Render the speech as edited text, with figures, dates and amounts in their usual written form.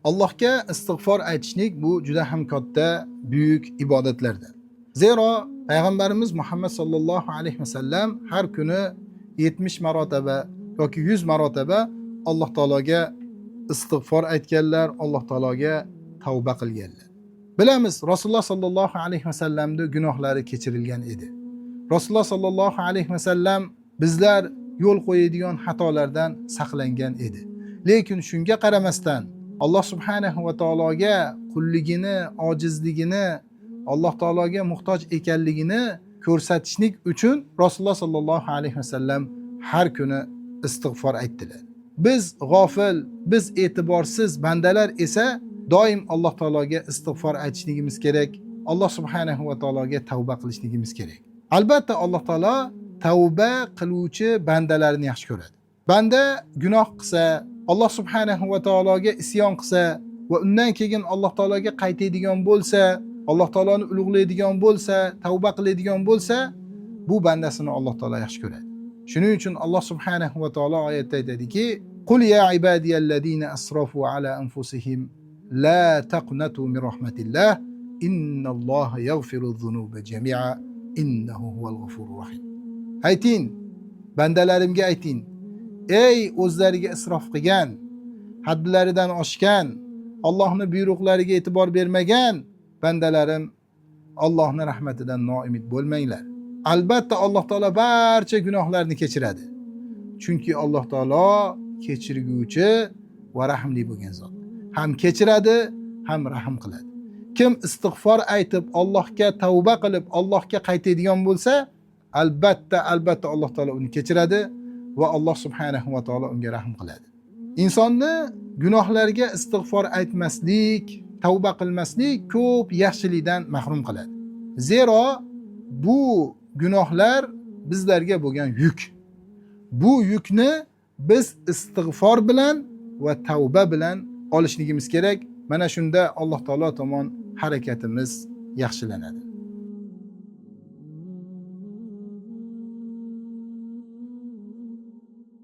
Allohga istig'for aytishlik bu juda ham katta buyuk ibodatlardan. Zero payg'ambarimiz Muhammad sallallohu alayhi vasallam har kuni 70 marotaba yoki 100 marotaba Alloh taologa istig'for aytganlar, Alloh taologa tavba qilganlar. Bilamiz, Rasululloh sallallohu alayhi vasallamning gunohlari kechirilgan edi. Rasululloh sallallohu alayhi vasallam bizlar yo'l qo'yadigan xatolardan saqlangan edi. Lekin shunga qaramasdan Alloh subhanahu va taologa qulligini, ojizligini, Alloh taologa muhtoj ekanligini ko'rsatishlik uchun Rasululloh sallallohu alayhi vasallam har kuni istig'for aytdilar. Biz g'ofil, biz e'tiborsiz bandalar esa doim Alloh taologa istig'for aytishligimiz kerak. Alloh subhanahu va taologa tavba qilishligimiz kerak. Albatta Alloh taolo tavba qiluvchi bandalarni yaxshi ko'radi. Banda gunoh qilsa, Alloh subhanahu va taologa isyon qilsa va undan keyin Alloh taologa qaytadigan bo'lsa, Alloh taoloni ulug'laydigan bo'lsa, tavba qiladigan bo'lsa, bu bandasini Alloh taolo yaxshi ko'radi. Shuning uchun Alloh subhanahu va taolo oyatda aytadiki: "Qul ya ibadiyallazina asrafu ala anfusihim la taqnatu min rahmatillah innalloha yaghfiruz-zunuba jami'a innahu huval g'afurur rahim." Ayting, bandalarimga ayting: ey o'zlariga isrof qilgan, haddlaridan oshgan, Allohning buyruqlariga e'tibor bermagan bandalarim, Allohning rahmatidan noumid bo'lmanglar. Albatta Alloh taolo barcha gunohlarni kechiradi. Chunki Alloh taolo kechirguvchi va rahimli bo'lgan zot. Ham kechiradi, ham rahm qiladi. Kim istig'for aytib, Allohga tavba qilib, Allohga qaytadigan bo'lsa, albatta Alloh taolo uni kechiradi va Alloh subhanahu va taolo unga rahm qiladi. Insonni gunohlarga istig'for aytmaslik, tavba qilmaslik ko'p yaxshilikdan mahrum qiladi. Zero bu gunohlar bizlarga bo'lgan yuk. Bu yukni biz istig'for bilan va tavba bilan olishligimiz kerak. Mana shunda Alloh taolo tomon harakatimiz yaxshilanadi.